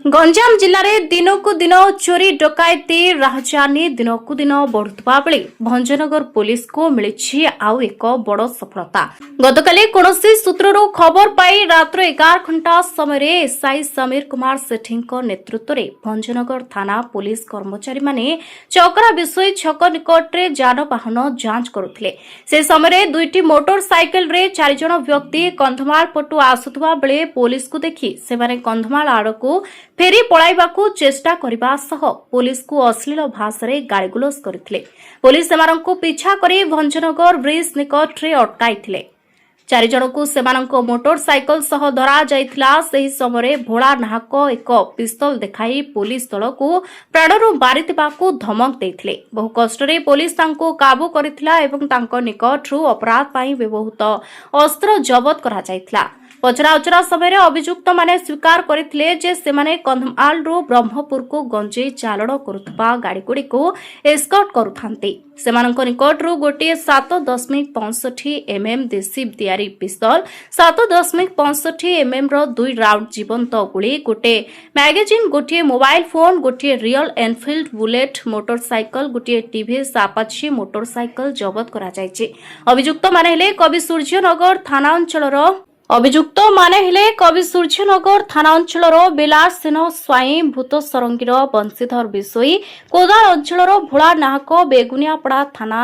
गंजाम जिले में दिनकू दिन चोरी डकायती राहजानी दिनकू दिन बढ़ुवा बेले भंजनगर पुलिस को मिली आउ एक बड़ सफलता। गतकाली कौनसी सूत्रु खबर पाई रात्र 11 घंटा समय एसआई समीर कुमार सेठी नेतृत्व में भंजनगर थाना पुलिस कर्मचारी माने चकरा विषय छक निकट में जानवाहन जांच करुले। से समय दुईटी मोटरसाइकेल रे 4 जन व्यक्ति कंधमाल पटु आसुवा बेले पुलिस को देखि से कंधमाल आड़कू फेरी पलाइबाकू चेष्टा करबा सह पुलिस को अश्लील भाषा गाड़ीगुलज करथिले। पुलिस सेमानंकू पीछा करी भंजनगर ब्रिज निकट रे अटकाइथिले। 4 जनकू सेमानंको मोटरसाइकल सह धरा जाइथिला। सही समय भोला नाहक एक पिस्तल देखाई पुलिस दल को प्राणरू मारिथिबाकू धमक देथिले। बहु कष्टरे पुलिस तांको काबू करथिला एवं तांको निकटरू अपराध पाई व्यवहृत अस्त्र जबत करा जाइथिला। पचरा उचरा समय अभियुक्त माने स्वीकार करथिले जे सेमाने कंधमालरू ब्रह्मपुर को गंजेई चालाण करुथबा गाड़ीगुड़ी को एस्कॉर्ट करुथांती। सेमानंको निकटरू गोटे 7.65 mm देसी दियारी पिस्तल, 7.65 mm रो 2 राउंड जीवंत गुली, गोटे मैगजीन, गोटे मोबाइल फोन, गोटे रियल एनफिल्ड बुलेट मोटरसाइकल, गोटे टीवीएस अपाची मोटरसाइकल जबत करा जायछि। अभियुक्त माने हेले कवि सूर्यनगर थाना अंचलर कवि सूर्यनगर थाना अंचलर बिलाससेन स्वाई भूत सरंगीर बंशीधर विषयी, कोदाल अंचलर भोला नाहक बेगुनियापड़ा थाना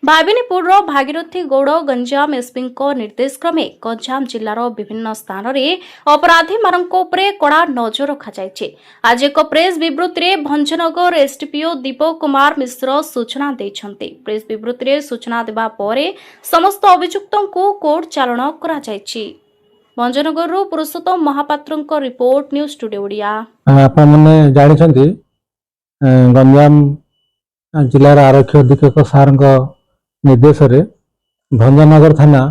भाविनीपुर भागीरथी गौड़ गंजाम एसपी निर्देश क्रमे गंजाम जिलार विभिन्न स्थान में अपराधी मानक कड़ा नजर रखा। आज एक प्रेस विवृत्ति भंजनगर एसडीपीओ दीपक कुमार मिश्र सूचना देछन्ते। प्रेस विवृत्ति सूचना देबा परे समस्त अभियुक्तों को कोर्ट चालाण करा जायछि। Bhanjanagar Purushottam Mahapatra report news today Odia. आपण माने जानि छथि गंजाम जिलार आरक्षी अधीक्षक सार निर्देश रे भंजनगर थाना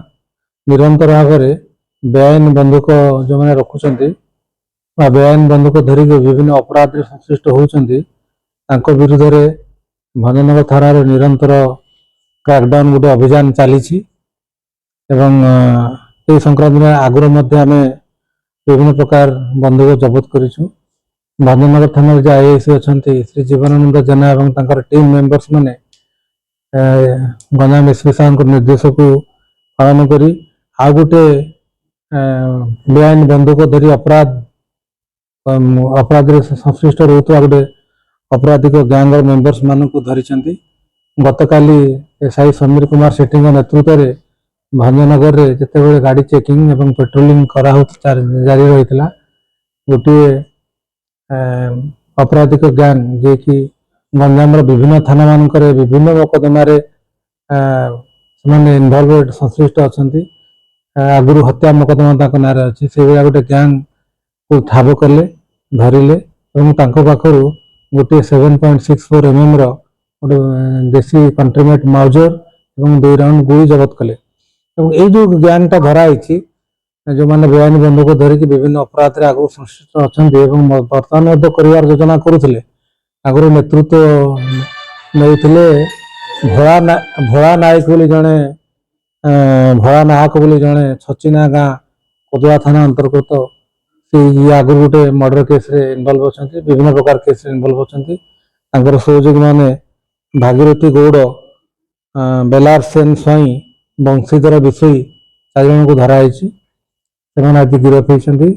निरंतर भाव में बेआईन बंदूक जो मैंने रखुंट बेआईन बंदूक धरिक विभिन्न अपराध संश्लिष्ट होती विरुद्ध रे भंजनगर थाना निरंतर क्रैकडाउन गोटे अभियान चली संक्रांत में आगुरी आम विभिन्न प्रकार बंदूक जबत करूँ। भंजनगर थाना जो आईआईसी अच्छा श्री जीवनानंद जेना और टीम मेंबर्स माने गंजाम एसपी साहब निर्देश को पालन करी आउ गोटे बेआईन बंदूक धरी अपराध संश्लिष्ट रोकता गोटे अपराधिक गैंग मेंबर्स मान धरी। गतकाली एसआई समीर कुमार सेठी नेतृत्व में भंजनगर रे जितेबाला गाड़ी चेकिंग एवं पेट्रोलिंग जारी रही गोटे अपराधिक गैंग जे कि गंजाम विभिन्न थाना मानक विभिन्न मोकदमा इनवल्व संश्लिष्ट अच्छा आगुरी हत्या मोकदमा ना अच्छी से गोटे गैंग को ठाब कले धरिले पाखर गोटे 7.64 mm गोटे देसी कंट्रीमेट माउजर और 2 राउंड गुली जबत कले। ये जो गैंगटा धराई जो मैंने बेआईन बंदूक धरिकी विभिन्न अपराध आगु संश्लिष्ट अच्छा बर्तमान कर योजना करुले। आगुरी नेतृत्व नहीं भोला नायक बोली जड़े भोला नाहक बोली जड़े छचिना गाँ कोदुआ थाना अंतर्गत से आगुरी गोटे मर्डर केस इनवल्व अच्छा विभिन्न प्रकार केस इनवल्व अच्छा सहयोगी मैंने भागीरथी गौड़ बेलारसेन स्वाई बंशीधर विषयी 4 जन को धराई आज गिरफ होती।